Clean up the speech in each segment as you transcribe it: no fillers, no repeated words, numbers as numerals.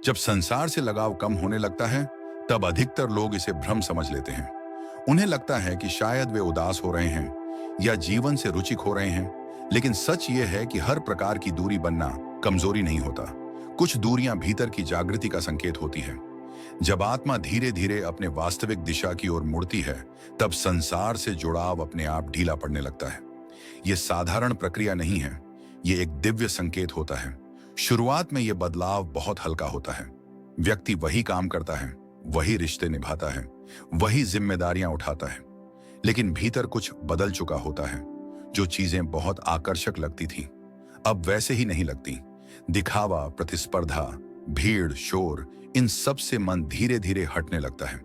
जब संसार से लगाव कम होने लगता है, तब अधिकतर लोग इसे भ्रम समझ लेते हैं। उन्हें लगता है कि शायद वे उदास हो रहे हैं या जीवन से रुचि खो रहे हैं, लेकिन सच ये है कि हर प्रकार की दूरी बनना कमजोरी नहीं होता। कुछ दूरियां भीतर की जागृति का संकेत होती है। जब आत्मा धीरे धीरे अपने वास्तविक दिशा की ओर मुड़ती है, तब संसार से जुड़ाव अपने आप ढीला पड़ने लगता है। यह साधारण प्रक्रिया नहीं है, ये एक दिव्य संकेत होता है। शुरुआत में यह बदलाव बहुत हल्का होता है। व्यक्ति वही काम करता है, वही रिश्ते निभाता है, वही जिम्मेदारियां उठाता है, लेकिन भीतर कुछ बदल चुका होता है। जो चीजें बहुत आकर्षक लगती थीं, अब वैसे ही नहीं लगती। दिखावा, प्रतिस्पर्धा, भीड़, शोर, इन सब से मन धीरे धीरे हटने लगता है।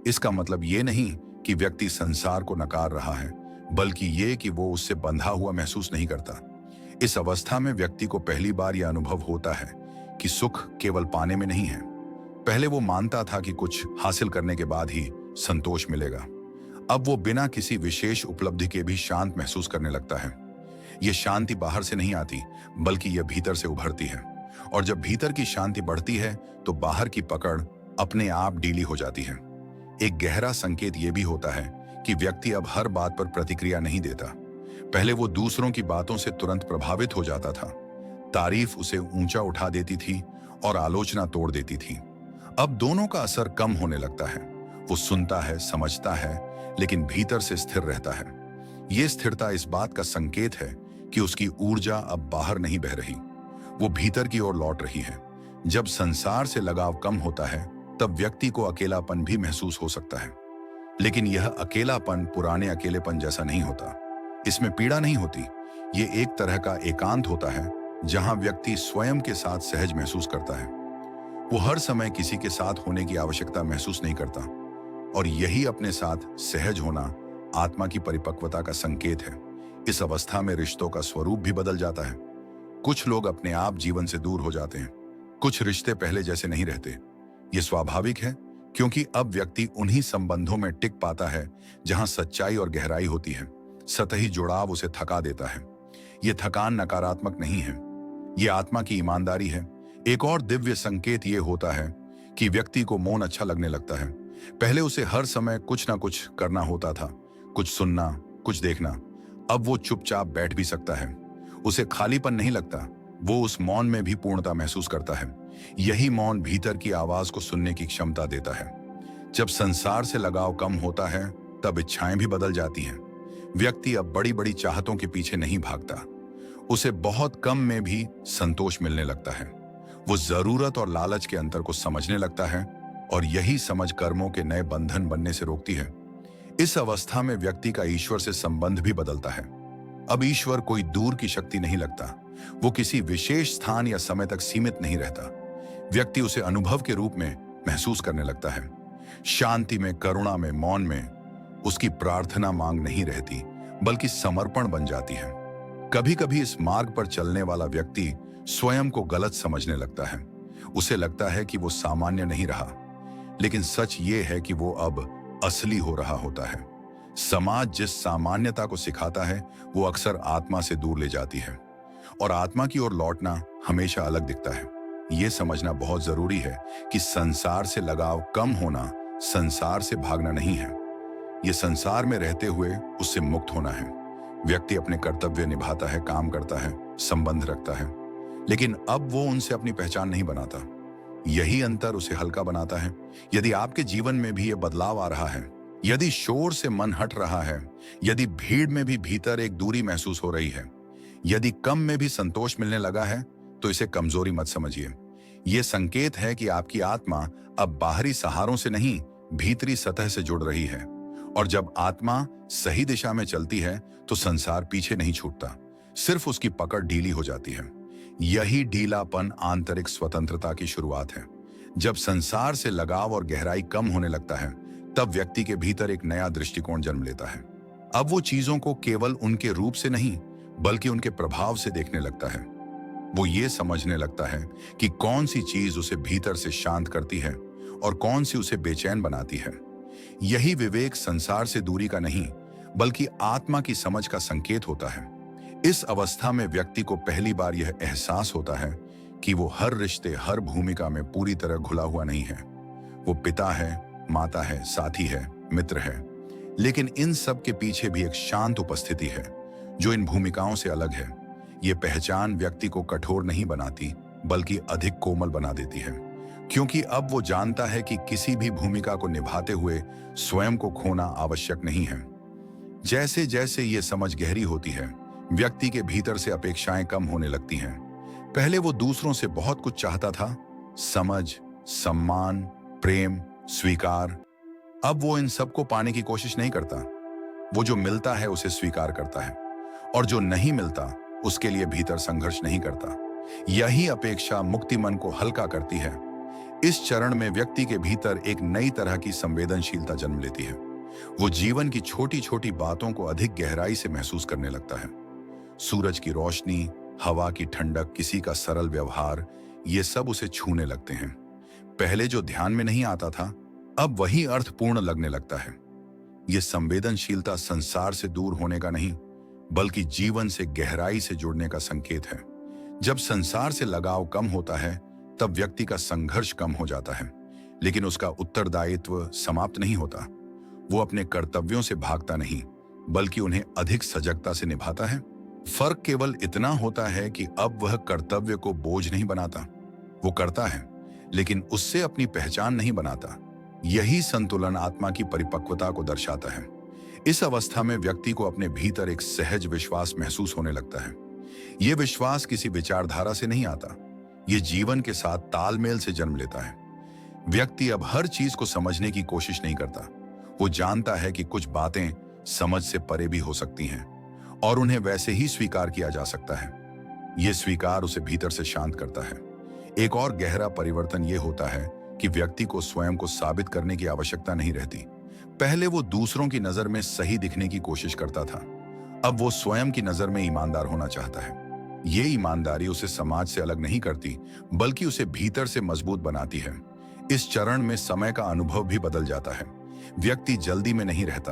इसका मतलब ये नहीं कि व्यक्ति संसार को नकार रहा है, बल्कि ये कि वो उससे बंधा हुआ महसूस नहीं करता। इस अवस्था में व्यक्ति को पहली बार यह अनुभव होता है कि सुख केवल पाने में नहीं है। पहले वो मानता था कि कुछ हासिल करने के बाद ही संतोष मिलेगा। अब वो बिना किसी विशेष उपलब्धि के भी शांत महसूस करने लगता है। ये शांति बाहर से नहीं आती, बल्कि यह भीतर से उभरती है। और जब भीतर की शांति बढ़ती है, तो बाहर की पकड़ अपने आप ढीली हो जाती है। एक गहरा संकेत यह भी होता है कि व्यक्ति अब हर बात पर प्रतिक्रिया नहीं देता। पहले वो दूसरों की बातों से तुरंत प्रभावित हो जाता था। तारीफ उसे ऊंचा उठा देती थी और आलोचना तोड़ देती थी। अब दोनों का असर कम होने लगता है। वो सुनता है, समझता है, लेकिन भीतर से स्थिर रहता है। ये स्थिरता इस बात का संकेत है कि उसकी ऊर्जा अब बाहर नहीं बह रही, वो भीतर की ओर लौट रही है। जब संसार से लगाव कम होता है, तब व्यक्ति को अकेलापन भी महसूस हो सकता है, लेकिन यह अकेलापन पुराने अकेलेपन जैसा नहीं होता। इसमें पीड़ा नहीं होती। ये एक तरह का एकांत होता है, जहां व्यक्ति स्वयं के साथ सहज महसूस करता है। वो हर समय किसी के साथ होने की आवश्यकता महसूस नहीं करता, और यही अपने साथ सहज होना आत्मा की परिपक्वता का संकेत है। इस अवस्था में रिश्तों का स्वरूप भी बदल जाता है। कुछ लोग अपने आप जीवन से दूर हो जाते हैं, कुछ रिश्ते पहले जैसे नहीं रहते। ये स्वाभाविक है, क्योंकि अब व्यक्ति उन्हीं संबंधों में टिक पाता है जहां सच्चाई और गहराई होती है। सतही जुड़ाव उसे थका देता है। ये थकान नकारात्मक नहीं है, ये आत्मा की ईमानदारी है। एक और दिव्य संकेत ये होता है कि व्यक्ति को मौन अच्छा लगने लगता है। पहले उसे हर समय कुछ ना कुछ करना होता था, कुछ सुनना, कुछ देखना। अब वो चुपचाप बैठ भी सकता है। उसे खालीपन नहीं लगता, वो उस मौन में भी पूर्णता महसूस करता है। यही मौन भीतर की आवाज को सुनने की क्षमता देता है। जब संसार से लगाव कम होता है, तब इच्छाएं भी बदल जाती हैं। व्यक्ति अब बड़ी बड़ी चाहतों के पीछे नहीं भागता। उसे बहुत कम में भी संतोष मिलने लगता है। वो जरूरत और लालच के अंतर को समझने लगता है, और यही समझ कर्मों के नए बंधन बनने से रोकती है। इस अवस्था में व्यक्ति का ईश्वर से संबंध भी बदलता है। अब ईश्वर कोई दूर की शक्ति नहीं लगता, वो किसी विशेष स्थान या समय तक सीमित नहीं रहता। व्यक्ति उसे अनुभव के रूप में महसूस करने लगता है। शांति में, करुणा में, मौन में उसकी प्रार्थना मांग नहीं रहती, बल्कि समर्पण बन जाती है। कभी कभी इस मार्ग पर चलने वाला व्यक्ति स्वयं को गलत समझने लगता है। उसे लगता है कि वो सामान्य नहीं रहा, लेकिन सच ये है कि वो अब असली हो रहा होता है। समाज जिस सामान्यता को सिखाता है, वो अक्सर आत्मा से दूर ले जाती है, और आत्मा की ओर लौटना हमेशा अलग दिखता है। ये समझना बहुत जरूरी है कि संसार से लगाव कम होना संसार से भागना नहीं है, ये संसार में रहते हुए उससे मुक्त होना है। व्यक्ति अपने कर्तव्य निभाता है, काम करता है, संबंध रखता है, लेकिन अब वो उनसे अपनी पहचान नहीं बनाता। यही अंतर उसे हल्का बनाता है। यदि आपके जीवन में भी ये बदलाव आ रहा है, यदि शोर से मन हट रहा है, यदि भीड़ में भी भीतर एक दूरी महसूस हो रही है, यदि कम में भी संतोष मिलने लगा है, तो इसे कमजोरी मत समझिए। ये संकेत है कि आपकी आत्मा अब बाहरी सहारों से नहीं, भीतरी सतह से जुड़ रही है। और जब आत्मा सही दिशा में चलती है, तो संसार पीछे नहीं छूटता, सिर्फ उसकी पकड़ ढीली हो जाती है। यही ढीलापन आंतरिक स्वतंत्रता की शुरुआत है। जब संसार से लगाव और गहराई कम होने लगता है, तब व्यक्ति के भीतर एक नया दृष्टिकोण जन्म लेता है। अब वो चीजों को केवल उनके रूप से नहीं, बल्कि उनके प्रभाव से देखने लगता है। वो ये समझने लगता है कि कौन सी चीज उसे भीतर से शांत करती है और कौन सी उसे बेचैन बनाती है। यही विवेक संसार से दूरी का नहीं, बल्कि आत्मा की समझ का संकेत होता है। इस अवस्था में व्यक्ति को पहली बार यह एहसास होता है कि वो हर रिश्ते, हर भूमिका में पूरी तरह घुला हुआ नहीं है। वो पिता है, माता है, साथी है, मित्र है, लेकिन इन सब के पीछे भी एक शांत उपस्थिति है जो इन भूमिकाओं से अलग है। ये पहचान व्यक्ति को कठोर नहीं बनाती, बल्कि अधिक कोमल बना देती है, क्योंकि अब वो जानता है कि किसी भी भूमिका को निभाते हुए स्वयं को खोना आवश्यक नहीं है। जैसे जैसे ये समझ गहरी होती है, व्यक्ति के भीतर से अपेक्षाएं कम होने लगती हैं। पहले वो दूसरों से बहुत कुछ चाहता था, समझ, सम्मान, प्रेम, स्वीकार। अब वो इन सबको पाने की कोशिश नहीं करता। वो जो मिलता है उसे स्वीकार करता है, और जो नहीं मिलता उसके लिए भीतर संघर्ष नहीं करता। यही अपेक्षा मुक्ति मन को हल्का करती है। इस चरण में व्यक्ति के भीतर एक नई तरह की संवेदनशीलता जन्म लेती है। वो जीवन की छोटी छोटी बातों को अधिक गहराई से महसूस करने लगता है। सूरज की रोशनी, हवा की ठंडक, किसी का सरल व्यवहार, ये सब उसे छूने लगते हैं। पहले जो ध्यान में नहीं आता था, अब वही अर्थपूर्ण लगने लगता है। ये संवेदनशीलता संसार से दूर होने का नहीं, बल्कि जीवन से गहराई से जुड़ने का संकेत है। जब संसार से लगाव कम होता है, तब व्यक्ति का संघर्ष कम हो जाता है, लेकिन उसका उत्तरदायित्व समाप्त नहीं होता। वो अपने कर्तव्यों से भागता नहीं, बल्कि उन्हें अधिक सजगता से निभाता है। फर्क केवल इतना होता है कि अब वह कर्तव्य को बोझ नहीं बनाता। वो करता है, लेकिन उससे अपनी पहचान नहीं बनाता। यही संतुलन आत्मा की परिपक्वता को दर्शाता है। इस अवस्था में व्यक्ति को अपने भीतर एक सहज विश्वास महसूस होने लगता है। यह विश्वास किसी विचारधारा से नहीं आता, ये जीवन के साथ तालमेल से जन्म लेता है। व्यक्ति अब हर चीज को समझने की कोशिश नहीं करता। वो जानता है कि कुछ बातें समझ से परे भी हो सकती हैं, और उन्हें वैसे ही स्वीकार किया जा सकता है। यह स्वीकार उसे भीतर से शांत करता है। एक और गहरा परिवर्तन यह होता है कि व्यक्ति को स्वयं को साबित करने की आवश्यकता नहीं रहती। पहले वो दूसरों की नजर में सही दिखने की कोशिश करता था, अब वो स्वयं की नजर में ईमानदार होना चाहता है। ये ईमानदारी उसे समाज से अलग नहीं करती, बल्कि उसे भीतर से मजबूत बनाती है। इस चरण में समय का अनुभव भी बदल जाता है। व्यक्ति जल्दी में नहीं रहता।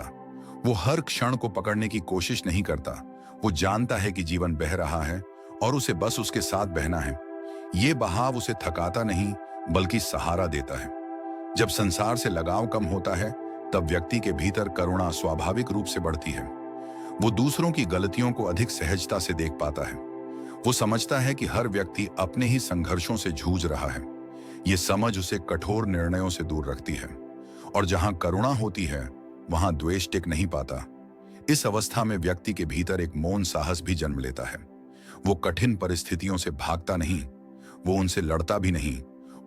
वो हर क्षण को पकड़ने की कोशिश नहीं करता। वो जानता है कि जीवन बह रहा है और उसे बस उसके साथ बहना है। ये बहाव उसे थकाता नहीं, बल्कि सहारा देता है। जब संसार से लगाव कम होता है, तब व्यक्ति के भीतर करुणा स्वाभाविक रूप से बढ़ती है। वो दूसरों की गलतियों को अधिक सहजता से देख पाता है। वो समझता है कि हर व्यक्ति अपने ही संघर्षों से जूझ रहा है। ये समझ उसे कठोर निर्णयों से दूर रखती है, और जहां करुणा होती है, वहां द्वेष टिक नहीं पाता। इस अवस्था में व्यक्ति के भीतर एक मौन साहस भी जन्म लेता है। वो कठिन परिस्थितियों से भागता नहीं, वो उनसे लड़ता भी नहीं,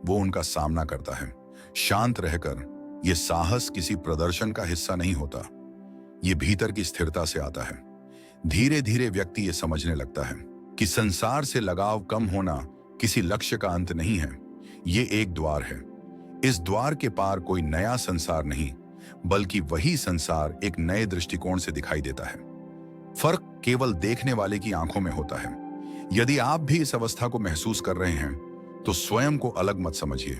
वो उनका सामना करता है, शांत रहकर। ये साहस किसी प्रदर्शन का हिस्सा नहीं होता, ये भीतर की स्थिरता से आता है। धीरे धीरे व्यक्ति ये समझने लगता है कि संसार से लगाव कम होना किसी लक्ष्य का अंत नहीं है, ये एक द्वार है। इस द्वार के पार कोई नया संसार नहीं, बल्कि वही संसार एक नए दृष्टिकोण से दिखाई देता है। फर्क केवल देखने वाले की आंखों में होता है। यदि आप भी इस अवस्था को महसूस कर रहे हैं, तो स्वयं को अलग मत समझिए।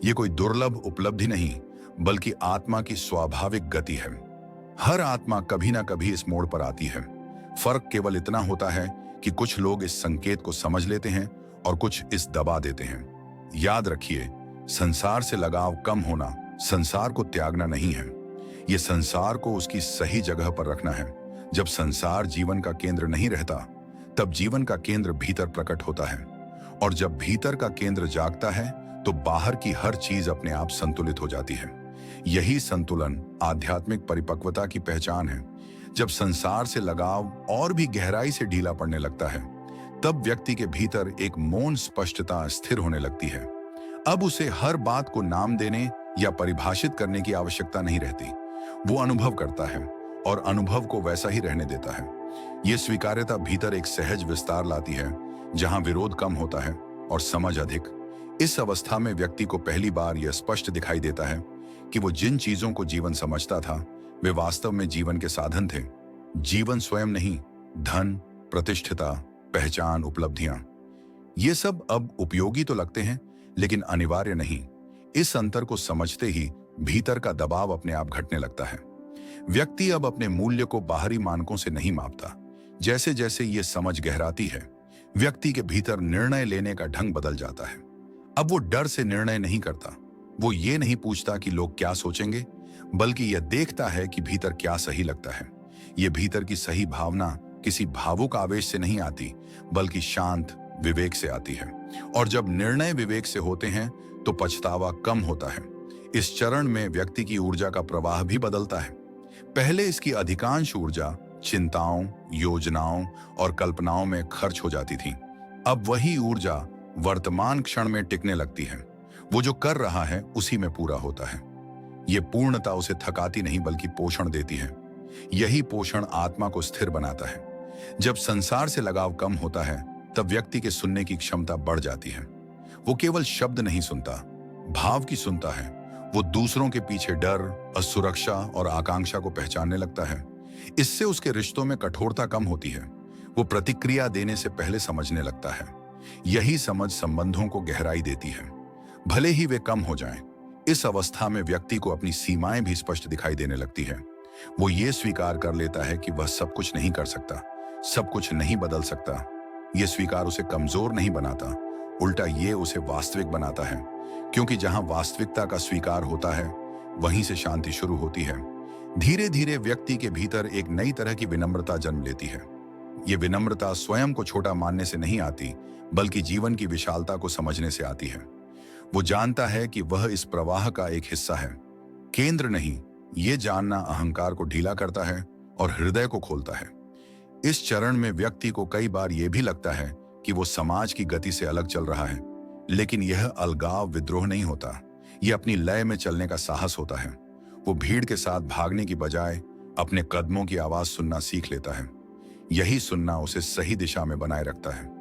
ये कोई दुर्लभ उपलब्धि नहीं, बल्कि आत्मा की स्वाभाविक गति है। हर आत्मा कभी ना कभी इस मोड़ पर आती है। फर्क केवल इतना होता है कि कुछ लोग इस संकेत को समझ लेते हैं और कुछ इस दबा देते हैं। याद रखिए, संसार से लगाव कम होना संसार को त्यागना नहीं है, ये संसार को उसकी सही जगह पर रखना है। जब संसार जीवन का केंद्र नहीं रहता, तब जीवन का केंद्र भीतर प्रकट होता है, और जब भीतर का केंद्र जागता है, तो बाहर की हर चीज अपने आप संतुलित हो जाती है। यही संतुलन आध्यात्मिक परिपक्वता की पहचान है। जब संसार से लगाव और भी गहराई से ढीला पड़ने लगता है, तब व्यक्ति के भीतर एक मौन स्पष्टता स्थिर होने लगती है। अब उसे हर बात को नाम देने या परिभाषित करने की आवश्यकता नहीं रहती। वो अनुभव करता है और अनुभव को वैसा ही रहने देता है। ये स्वीकार्यता भीतर एक सहज विस्तार लाती है, जहां विरोध कम होता है और समझ अधिक। इस अवस्था में व्यक्ति को पहली बार यह स्पष्ट दिखाई देता है कि वो जिन चीजों को जीवन समझता था, वे वास्तव में जीवन के साधन थे। जीवन स्वयं नहीं, धन, प्रतिष्ठिता, पहचान, उपलब्धियां, ये सब अब उपयोगी तो लगते हैं, लेकिन अनिवार्य नहीं। इस अंतर को समझते ही भीतर का दबाव अपने आप घटने लगता है। व्यक्ति अब अपने मूल्य को बाहरी मानकों से नहीं मापता। जैसे जैसे ये समझ गहराती है, व्यक्ति के भीतर निर्णय लेने का ढंग बदल जाता है। अब वो डर से निर्णय नहीं करता। वो ये नहीं पूछता कि लोग क्या सोचेंगे, बल्कि यह देखता है कि भीतर क्या सही लगता है। ये भीतर की सही भावना किसी भावुक आवेश से नहीं आती, बल्कि शांत विवेक से आती है। और जब निर्णय विवेक से होते हैं तो पछतावा कम होता है। इस चरण में व्यक्ति की ऊर्जा का प्रवाह भी बदलता है। पहले इसकी अधिकांश ऊर्जा चिंताओं, योजनाओं और कल्पनाओं में खर्च हो जाती थी। अब वही ऊर्जा वर्तमान क्षण में टिकने लगती है। वो जो कर रहा है उसी में पूरा होता है। ये पूर्णता उसे थकाती नहीं, बल्कि पोषण देती है। यही पोषण आत्मा को स्थिर बनाता है। जब संसार से लगाव कम होता है, तब व्यक्ति के सुनने की क्षमता बढ़ जाती है। वो केवल शब्द नहीं सुनता, भाव की सुनता है। वो दूसरों के पीछे डर, असुरक्षा और आकांक्षा को पहचानने लगता है। इससे उसके रिश्तों में कठोरता कम होती है। वो प्रतिक्रिया देने से पहले समझने लगता है। यही समझ संबंधों को गहराई देती है, भले ही वे कम हो जाएं। इस अवस्था में व्यक्ति को अपनी सीमाएं भी स्पष्ट दिखाई देने लगती है। वो ये स्वीकार कर लेता है कि वह सब कुछ नहीं कर सकता, सब कुछ नहीं बदल सकता। ये स्वीकार उसे कमजोर नहीं बनाता, उल्टा ये उसे वास्तविक बनाता है। क्योंकि जहां वास्तविकता का स्वीकार होता है, वहीं से शांति शुरू होती है। धीरे धीरे व्यक्ति के भीतर एक नई तरह की विनम्रता जन्म लेती है। ये विनम्रता स्वयं को छोटा मानने से नहीं आती, बल्कि जीवन की विशालता को समझने से आती है। वो जानता है कि वह इस प्रवाह का एक हिस्सा है, केंद्र नहीं। ये जानना अहंकार को ढीला करता है और हृदय को खोलता है। इस चरण में व्यक्ति को कई बार यह भी लगता है कि वो समाज की गति से अलग चल रहा है, लेकिन यह अलगाव विद्रोह नहीं होता। यह अपनी लय में चलने का साहस होता है। वो भीड़ के साथ भागने की बजाय अपने कदमों की आवाज सुनना सीख लेता है। यही सुनना उसे सही दिशा में बनाए रखता है।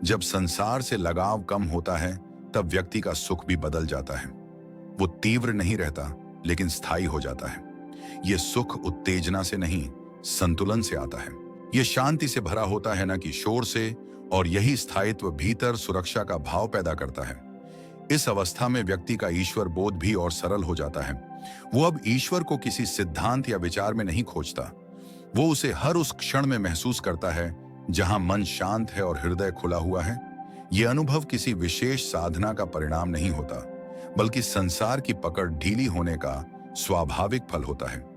जब संसार से लगाव कम होता है, तब व्यक्ति का सुख भी बदल जाता है। वो तीव्र नहीं रहता, लेकिन स्थायी हो जाता है। ये सुख उत्तेजना से नहीं, संतुलन से आता है। ये शांति से भरा होता है, न कि शोर से, और यही स्थायित्व भीतर सुरक्षा का भाव पैदा करता है। इस अवस्था में व्यक्ति का ईश्वर बोध भी और सरल हो जाता है। वो अब ईश्वर को किसी सिद्धांत या विचार में नहीं खोजता। वो उसे हर उस क्षण में महसूस करता है जहां मन शांत है और हृदय खुला हुआ है। ये अनुभव किसी विशेष साधना का परिणाम नहीं होता, बल्कि संसार की पकड़ ढीली होने का स्वाभाविक फल होता है।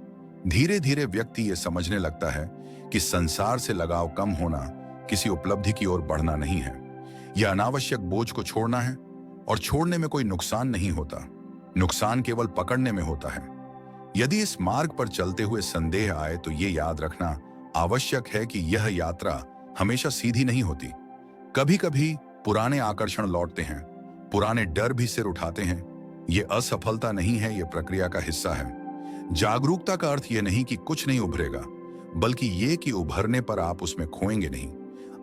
धीरे धीरे व्यक्ति ये समझने लगता है कि संसार से लगाव कम होना किसी उपलब्धि की ओर बढ़ना नहीं है। यह अनावश्यक बोझ को छोड़ना है, और छोड़ने में कोई नुकसान नहीं होता। नुकसान केवल पकड़ने में होता है। यदि इस मार्ग पर चलते हुए संदेह आए, तो ये याद रखना आवश्यक है कि यह यात्रा हमेशा सीधी नहीं होती। कभी कभी पुराने आकर्षण लौटते हैं, पुराने डर भी सिर उठाते हैं। ये असफलता नहीं है, ये प्रक्रिया का हिस्सा है। जागरूकता का अर्थ यह नहीं कि कुछ नहीं उभरेगा, बल्कि ये कि उभरने पर आप उसमें खोएंगे नहीं।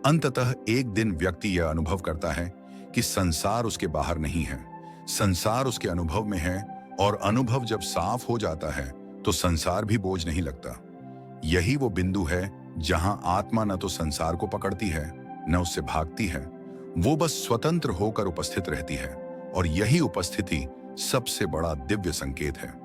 अंततः एक दिन व्यक्ति यह अनुभव करता है कि संसार उसके बाहर नहीं है, संसार उसके अनुभव में है। और अनुभव जब साफ हो जाता है, तो संसार भी बोझ नहीं लगता। यही वो बिंदु है जहां आत्मा न तो संसार को पकड़ती है, न उससे भागती है। वो बस स्वतंत्र होकर उपस्थित रहती है, और यही उपस्थिति सबसे बड़ा दिव्य संकेत है।